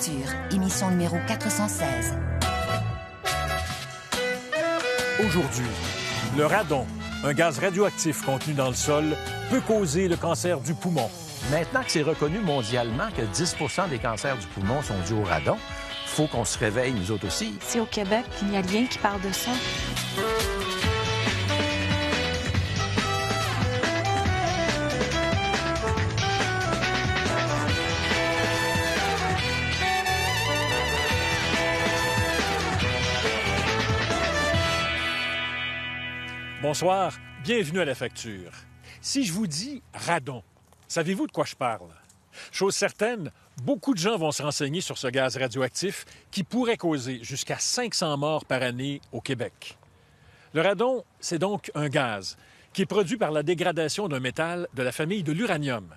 Effecture, émission numéro 416. Aujourd'hui, le radon, un gaz radioactif contenu dans le sol, peut causer le cancer du poumon. Maintenant que c'est reconnu mondialement que 10 des cancers du poumon sont dus au radon, il faut qu'on se réveille, nous autres aussi. Ici au Québec, il n'y a rien qui parle de ça. Bonsoir, bienvenue à La Facture. Si je vous dis radon, savez-vous de quoi je parle? Chose certaine, beaucoup de gens vont se renseigner sur ce gaz radioactif qui pourrait causer jusqu'à 500 morts par année au Québec. Le radon, c'est donc un gaz qui est produit par la dégradation d'un métal de la famille de l'uranium.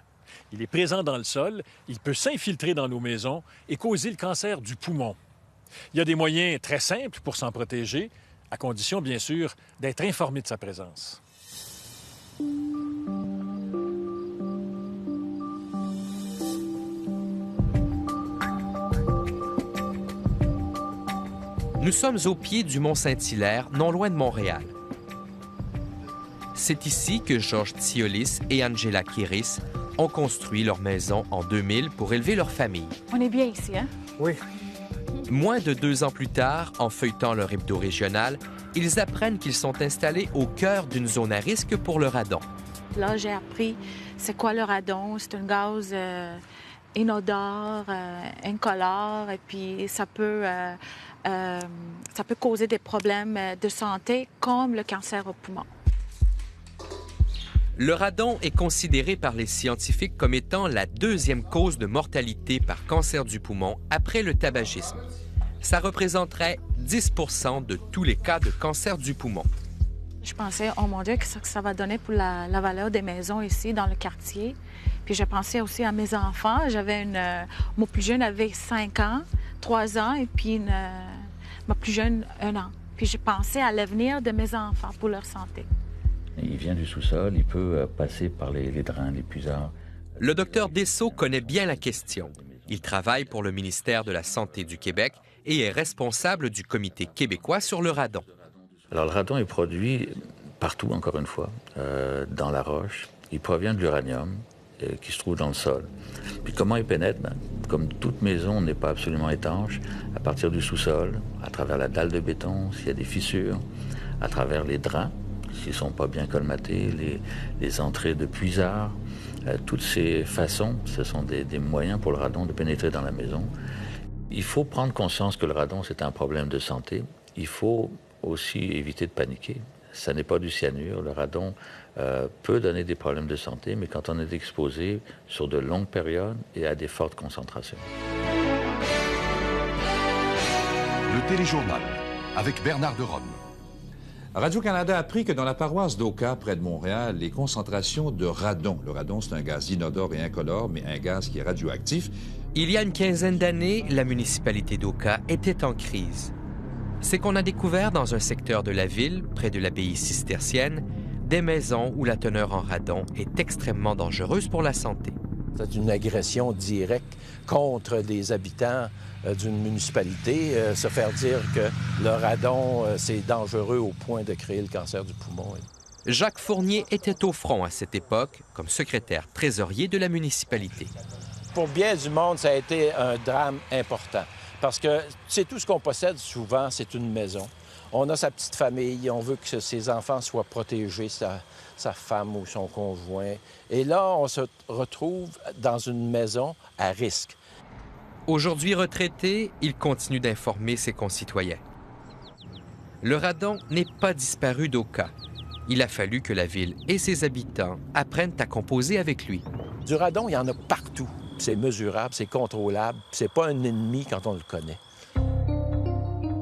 Il est présent dans le sol, il peut s'infiltrer dans nos maisons et causer le cancer du poumon. Il y a des moyens très simples pour s'en protéger, à condition, bien sûr, d'être informé de sa présence. Nous sommes au pied du mont Saint-Hilaire, non loin de Montréal. C'est ici que Georges Tsiolis et Angela Kiris ont construit leur maison en 2000 pour élever leur famille. On est bien ici, hein? Oui. Moins de 2 ans plus tard, en feuilletant leur hebdo régional, ils apprennent qu'ils sont installés au cœur d'une zone à risque pour le radon. Là, j'ai appris c'est quoi le radon. C'est un gaz inodore, incolore, et puis ça peut causer des problèmes de santé comme le cancer au poumon. Le radon est considéré par les scientifiques comme étant la 2e cause de mortalité par cancer du poumon après le tabagisme. Ça représenterait 10 % de tous les cas de cancer du poumon. Je pensais, oh mon Dieu, qu'est-ce que ça va donner pour la valeur des maisons ici, dans le quartier. Puis je pensais aussi à mes enfants. Mon plus jeune avait 5 ans, 3 ans, et puis ma plus jeune, 1 an. Puis je pensais à l'avenir de mes enfants pour leur santé. Il vient du sous-sol, il peut passer par les drains, les puisards. Le docteur Dessau connaît bien la question. Il travaille pour le ministère de la Santé du Québec et est responsable du Comité québécois sur le radon. Alors, le radon est produit partout, encore une fois, dans la roche. Il provient de l'uranium qui se trouve dans le sol. Puis comment il pénètre? Comme toute maison n'est pas absolument étanche, à partir du sous-sol, à travers la dalle de béton, s'il y a des fissures, à travers les drains, s'ils ne sont pas bien colmatés, les entrées de puisards, toutes ces façons, ce sont des moyens pour le radon de pénétrer dans la maison. Il faut prendre conscience que le radon, c'est un problème de santé. Il faut aussi éviter de paniquer. Ça n'est pas du cyanure. Le radon peut donner des problèmes de santé, mais quand on est exposé sur de longues périodes et à des fortes concentrations. Le téléjournal avec Bernard de Rome. Radio-Canada a appris que dans la paroisse d'Oka, près de Montréal, les concentrations de radon. Le radon, c'est un gaz inodore et incolore, mais un gaz qui est radioactif. Il y a une quinzaine d'années, la municipalité d'Oka était en crise. C'est qu'on a découvert dans un secteur de la ville, près de l'abbaye cistercienne, des maisons où la teneur en radon est extrêmement dangereuse pour la santé. C'est une agression directe contre des habitants d'une municipalité, se faire dire que le radon, c'est dangereux au point de créer le cancer du poumon. Jacques Fournier était au front à cette époque, comme secrétaire trésorier de la municipalité. Pour bien du monde, ça a été un drame important. Parce que c'est tout ce qu'on possède souvent, c'est une maison. On a sa petite famille, on veut que ses enfants soient protégés, sa femme ou son conjoint. Et là, on se retrouve dans une maison à risque. Aujourd'hui retraité, il continue d'informer ses concitoyens. Le radon n'est pas disparu d'Oka. Il a fallu que la ville et ses habitants apprennent à composer avec lui. Du radon, il y en a partout. C'est mesurable, c'est contrôlable. C'est pas un ennemi quand on le connaît.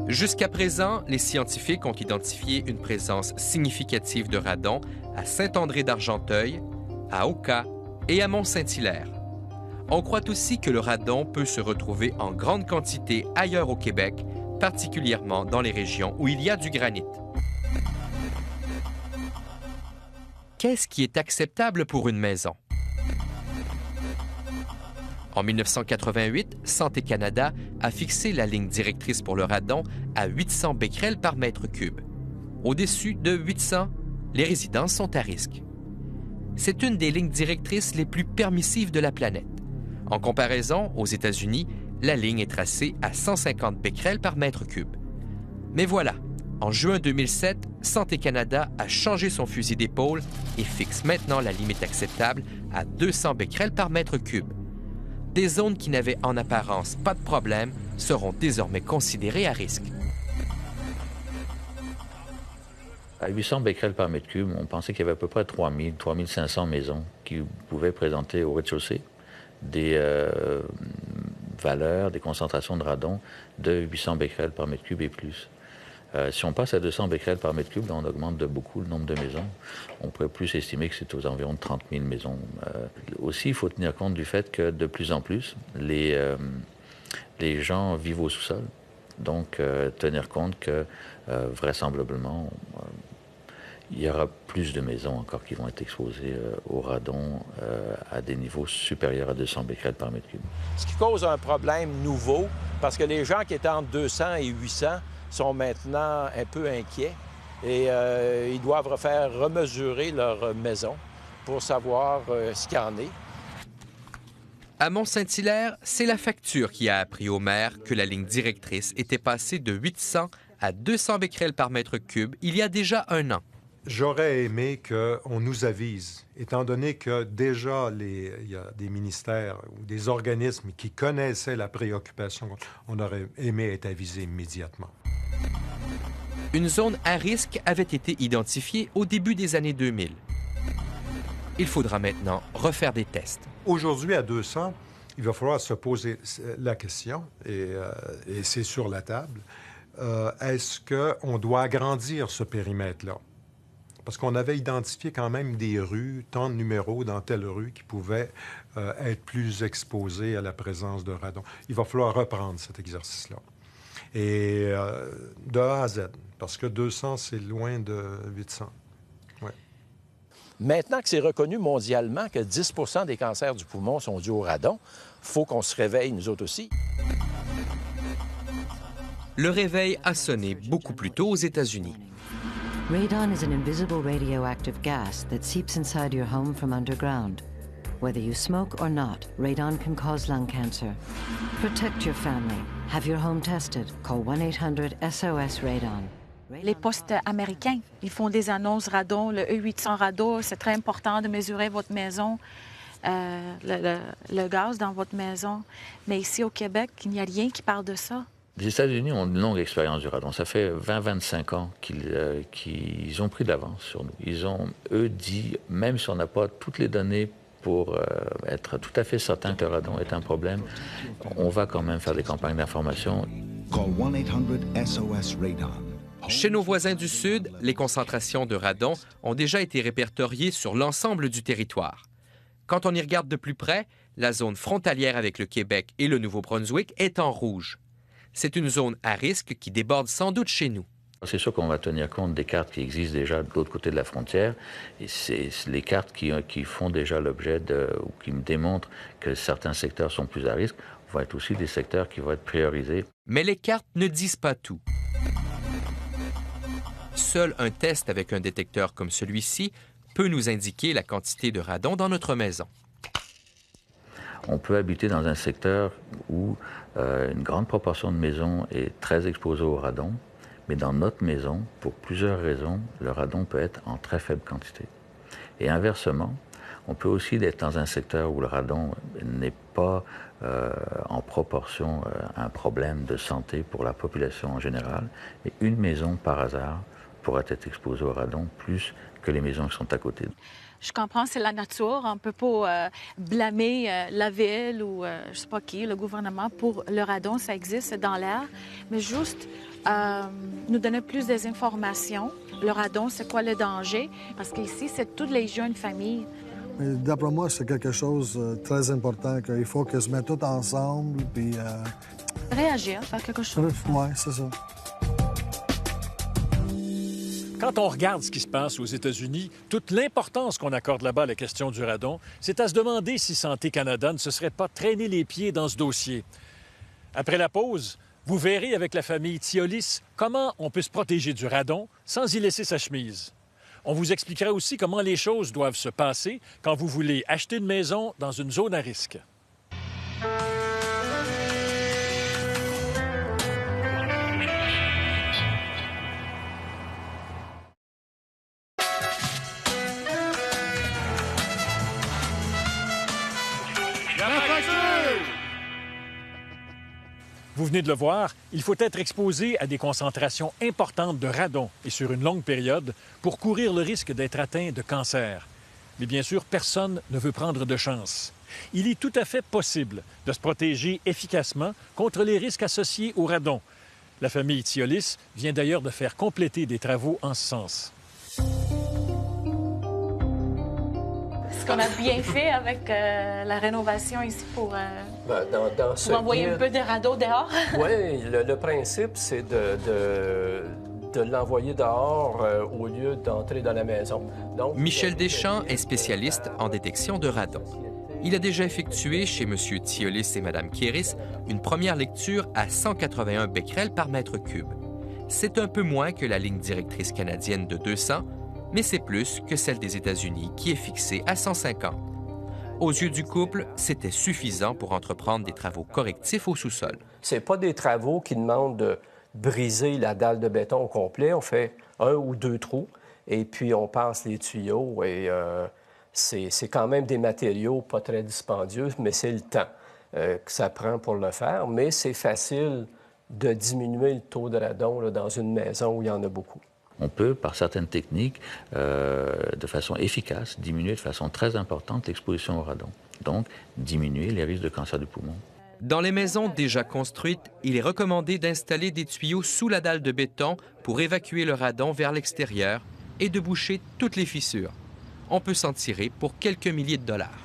Jusqu'à présent, les scientifiques ont identifié une présence significative de radon à Saint-André-d'Argenteuil, à Oka et à Mont-Saint-Hilaire. On croit aussi que le radon peut se retrouver en grande quantité ailleurs au Québec, particulièrement dans les régions où il y a du granit. Qu'est-ce qui est acceptable pour une maison? En 1988, Santé Canada a fixé la ligne directrice pour le radon à 800 becquerels par mètre cube. Au-dessus de 800, les résidences sont à risque. C'est une des lignes directrices les plus permissives de la planète. En comparaison, aux États-Unis, la ligne est tracée à 150 becquerels par mètre cube. Mais voilà, en juin 2007, Santé Canada a changé son fusil d'épaule et fixe maintenant la limite acceptable à 200 becquerels par mètre cube. Des zones qui n'avaient en apparence pas de problème seront désormais considérées à risque. À 800 becquerels par mètre cube, on pensait qu'il y avait à peu près 3000, 3500 maisons qui pouvaient présenter au rez-de-chaussée des valeurs, des concentrations de radon de 800 becquerels par mètre cube et plus. Si on passe à 200 becquerels par mètre cube, là, on augmente de beaucoup le nombre de maisons. On pourrait plus estimer que c'est aux environs de 30 000 maisons. Aussi, il faut tenir compte du fait que de plus en plus, les gens vivent au sous-sol. Donc, tenir compte que vraisemblablement, il y aura plus de maisons encore qui vont être exposées au radon à des niveaux supérieurs à 200 becquerels par mètre cube. Ce qui cause un problème nouveau, parce que les gens qui étaient entre 200 et 800 sont maintenant un peu inquiets et ils doivent remesurer leur maison pour savoir ce qu'il y en est. À Mont-Saint-Hilaire, c'est la facture qui a appris au maire que la ligne directrice était passée de 800 à 200 becquerels par mètre cube il y a déjà un an. J'aurais aimé qu'on nous avise, étant donné que déjà il y a des ministères ou des organismes qui connaissaient la préoccupation, on aurait aimé être avisé immédiatement. Une zone à risque avait été identifiée au début des années 2000. Il faudra maintenant refaire des tests. Aujourd'hui, à 200, il va falloir se poser la question, et c'est sur la table, est-ce qu'on doit agrandir ce périmètre-là? Parce qu'on avait identifié quand même des rues, tant de numéros dans telle rue qui pouvaient être plus exposés à la présence de radon. Il va falloir reprendre cet exercice-là. Et de A à Z, parce que 200, c'est loin de 800. Ouais. Maintenant que c'est reconnu mondialement que 10 % des cancers du poumon sont dus au radon, il faut qu'on se réveille, nous autres aussi. Le réveil a sonné beaucoup plus tôt aux États-Unis. Radon is an invisible radioactive gas that seeps inside your home from underground. Whether you smoke or not, radon can cause lung cancer. Protect your family. Have your home tested. Call 1-800-SOS-RADON. Les postes américains, ils font des annonces radon, le E800 radon, c'est très important de mesurer votre maison, le gaz dans votre maison. Mais ici au Québec, il n'y a rien qui parle de ça. Les États-Unis ont une longue expérience du radon. Ça fait 20-25 ans qu'ils ont pris de l'avance sur nous. Ils ont, eux, dit, même si on n'a pas toutes les données pour être tout à fait certain que le radon est un problème, on va quand même faire des campagnes d'information. Call 1-800-SOS-RADON. Chez nos voisins du Sud, les concentrations de radon ont déjà été répertoriées sur l'ensemble du territoire. Quand on y regarde de plus près, la zone frontalière avec le Québec et le Nouveau-Brunswick est en rouge. C'est une zone à risque qui déborde sans doute chez nous. C'est sûr qu'on va tenir compte des cartes qui existent déjà de l'autre côté de la frontière. Et c'est les cartes qui font déjà l'objet ou qui me démontrent que certains secteurs sont plus à risque vont être aussi des secteurs qui vont être priorisés. Mais les cartes ne disent pas tout. Seul un test avec un détecteur comme celui-ci peut nous indiquer la quantité de radon dans notre maison. On peut habiter dans un secteur où une grande proportion de maisons est très exposée au radon, mais dans notre maison, pour plusieurs raisons, le radon peut être en très faible quantité. Et inversement, on peut aussi être dans un secteur où le radon n'est pas en proportion un problème de santé pour la population en général, mais une maison, par hasard, pourrait être exposée au radon plus que les maisons qui sont à côté. Je comprends, c'est la nature. On ne peut pas blâmer la ville ou je ne sais pas qui, le gouvernement, pour le radon. Ça existe dans l'air. Mais juste nous donner plus des informations. Le radon, c'est quoi le danger? Parce qu'ici, c'est toutes les jeunes familles. D'après moi, c'est quelque chose de très important, qu'il faut que se mettent tous ensemble, puis... Réagir, faire quelque chose. Oui, c'est ça. Quand on regarde ce qui se passe aux États-Unis, toute l'importance qu'on accorde là-bas à la question du radon, c'est à se demander si Santé Canada ne se serait pas traîné les pieds dans ce dossier. Après la pause, vous verrez avec la famille Thiolis comment on peut se protéger du radon sans y laisser sa chemise. On vous expliquera aussi comment les choses doivent se passer quand vous voulez acheter une maison dans une zone à risque. Vous venez de le voir, il faut être exposé à des concentrations importantes de radon et sur une longue période pour courir le risque d'être atteint de cancer. Mais bien sûr, personne ne veut prendre de chance. Il est tout à fait possible de se protéger efficacement contre les risques associés au radon. La famille Thiolis vient d'ailleurs de faire compléter des travaux en ce sens. Ce qu'on a bien fait avec la rénovation ici pour envoyer un peu de radon dehors. Oui, le principe, c'est de l'envoyer dehors au lieu d'entrer dans la maison. Donc, Michel Deschamps est spécialiste en détection de radon. Il a déjà effectué chez M. Thiolis et Mme Kéris une première lecture à 181 becquerels par mètre cube. C'est un peu moins que la ligne directrice canadienne de 200, mais c'est plus que celle des États-Unis qui est fixée à 150. Aux yeux du couple, c'était suffisant pour entreprendre des travaux correctifs au sous-sol. Ce pas des travaux qui demandent de briser la dalle de béton au complet. On fait 1 ou 2 trous et puis on passe les tuyaux et c'est quand même des matériaux pas très dispendieux, mais c'est le temps que ça prend pour le faire. Mais c'est facile de diminuer le taux de radon là, dans une maison où il y en a beaucoup. On peut, par certaines techniques, de façon efficace, diminuer de façon très importante l'exposition au radon. Donc, diminuer les risques de cancer du poumon. Dans les maisons déjà construites, il est recommandé d'installer des tuyaux sous la dalle de béton pour évacuer le radon vers l'extérieur et de boucher toutes les fissures. On peut s'en tirer pour quelques milliers de dollars.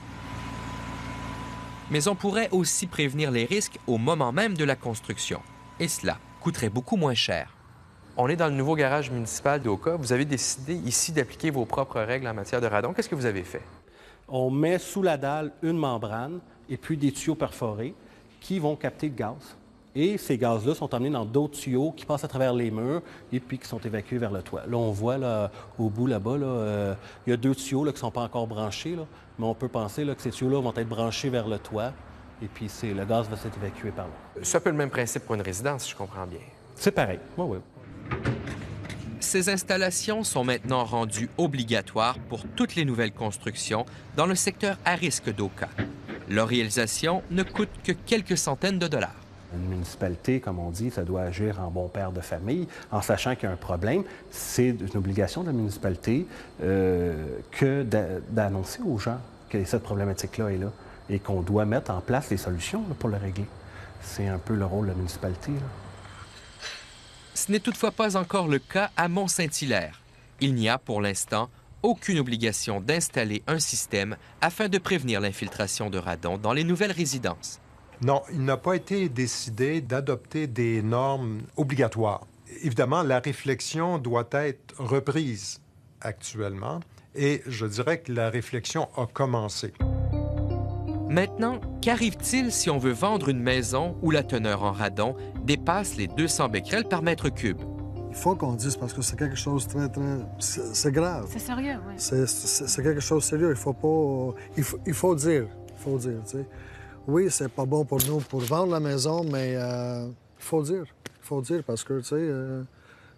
Mais on pourrait aussi prévenir les risques au moment même de la construction. Et cela coûterait beaucoup moins cher. On est dans le nouveau garage municipal d'Oka. Vous avez décidé ici d'appliquer vos propres règles en matière de radon. Qu'est-ce que vous avez fait? On met sous la dalle une membrane et puis des tuyaux perforés qui vont capter le gaz. Et ces gaz-là sont emmenés dans d'autres tuyaux qui passent à travers les murs et puis qui sont évacués vers le toit. Là, on voit là, au bout là-bas, il y a 2 tuyaux là, qui ne sont pas encore branchés, là, mais on peut penser là, que ces tuyaux-là vont être branchés vers le toit et puis le gaz va s'être évacué par là. C'est un peu le même principe pour une résidence, si je comprends bien. C'est pareil, oui. Ces installations sont maintenant rendues obligatoires pour toutes les nouvelles constructions dans le secteur à risque d'Oka. Leur réalisation ne coûte que quelques centaines de dollars. Une municipalité, comme on dit, ça doit agir en bon père de famille, en sachant qu'il y a un problème. C'est une obligation de la municipalité que d'annoncer aux gens que cette problématique-là est là et qu'on doit mettre en place des solutions là, pour le régler. C'est un peu le rôle de la municipalité. Là. Ce n'est toutefois pas encore le cas à Mont-Saint-Hilaire. Il n'y a pour l'instant aucune obligation d'installer un système afin de prévenir l'infiltration de radon dans les nouvelles résidences. Non, il n'a pas été décidé d'adopter des normes obligatoires. Évidemment, la réflexion doit être reprise actuellement et je dirais que la réflexion a commencé. Maintenant, qu'arrive-t-il si on veut vendre une maison où la teneur en radon dépasse les 200 becquerels par mètre cube? Il faut qu'on dise parce que c'est quelque chose de très... C'est grave. C'est sérieux, oui. C'est quelque chose de sérieux. Il faut pas... Il faut dire, tu sais. Oui, c'est pas bon pour nous pour vendre la maison, mais il faut dire. Il faut dire parce que, tu sais,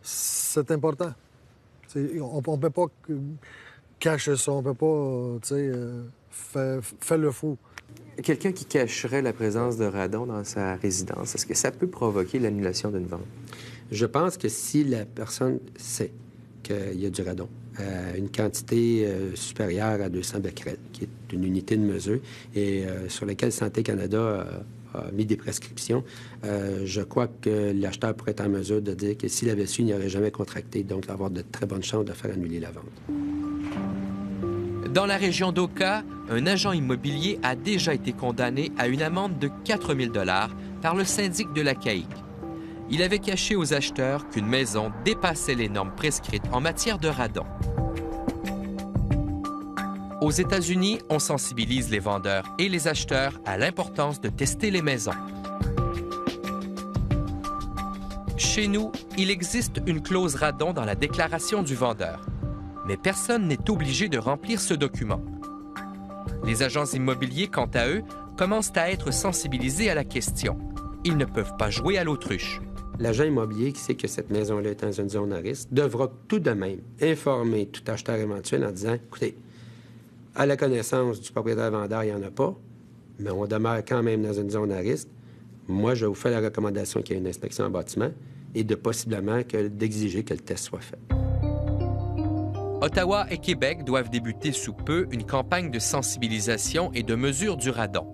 c'est important. On ne peut pas cacher ça. On ne peut pas, tu sais, faire le fou. Quelqu'un qui cacherait la présence de radon dans sa résidence, est-ce que ça peut provoquer l'annulation d'une vente? Je pense que si la personne sait qu'il y a du radon à une quantité supérieure à 200 becquerels, qui est une unité de mesure, et sur laquelle Santé Canada a mis des prescriptions, je crois que l'acheteur pourrait être en mesure de dire que s'il avait su, il n'y aurait jamais contracté, donc d'avoir de très bonnes chances de faire annuler la vente. Dans la région d'Oka, un agent immobilier a déjà été condamné à une amende de 4 000 $ par le syndic de la CAIQ. il avait caché aux acheteurs qu'une maison dépassait les normes prescrites en matière de radon. Aux États-Unis, on sensibilise les vendeurs et les acheteurs à l'importance de tester les maisons. Chez nous, il existe une clause radon dans la déclaration du vendeur. Mais personne n'est obligé de remplir ce document. Les agents immobiliers, quant à eux, commencent à être sensibilisés à la question. Ils ne peuvent pas jouer à l'autruche. L'agent immobilier qui sait que cette maison-là est dans une zone à risque devra tout de même informer tout acheteur éventuel en disant, écoutez, à la connaissance du propriétaire-vendeur, il n'y en a pas, mais on demeure quand même dans une zone à risque. Moi, je vous fais la recommandation qu'il y ait une inspection en bâtiment et possiblement d'exiger que le test soit fait. Ottawa et Québec doivent débuter sous peu une campagne de sensibilisation et de mesure du radon.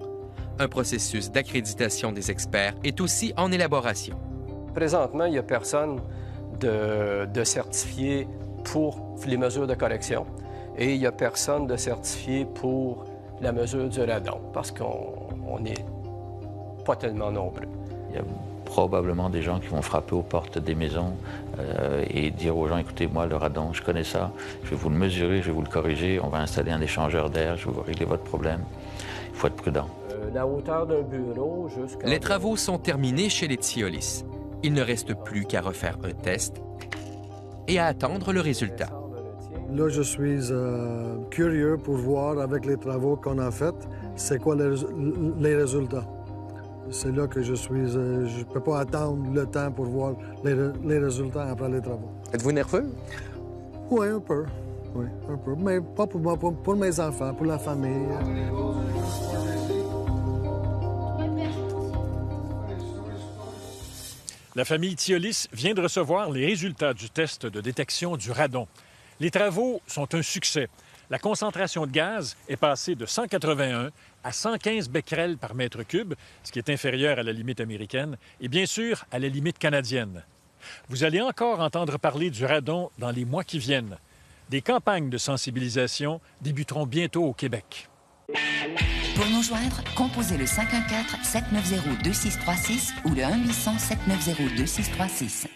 Un processus d'accréditation des experts est aussi en élaboration. Présentement, il n'y a personne de certifié pour les mesures de correction et il n'y a personne de certifié pour la mesure du radon parce qu'on n'est pas tellement nombreux. Il y a probablement des gens qui vont frapper aux portes des maisons et dire aux gens, écoutez, moi, le radon, je connais ça, je vais vous le mesurer, je vais vous le corriger, on va installer un échangeur d'air, je vais vous régler votre problème. Il faut être prudent. La hauteur d'un bureau jusqu'à... Les travaux sont terminés chez les Thiolis. Il ne reste plus qu'à refaire un test et à attendre le résultat. Là, je suis curieux pour voir, avec les travaux qu'on a faits, c'est quoi les résultats. C'est là que je suis... je ne peux pas attendre le temps pour voir les résultats après les travaux. Êtes-vous nerveux? Oui, un peu. Oui, un peu. Mais pas pour moi, pour mes enfants, pour la famille. La famille Thiolis vient de recevoir les résultats du test de détection du radon. Les travaux sont un succès. La concentration de gaz est passée de 181 à 115 becquerels par mètre cube, ce qui est inférieur à la limite américaine et bien sûr à la limite canadienne. Vous allez encore entendre parler du radon dans les mois qui viennent. Des campagnes de sensibilisation débuteront bientôt au Québec. Pour nous joindre, composez le 514-790-2636 ou le 1-800-790-2636.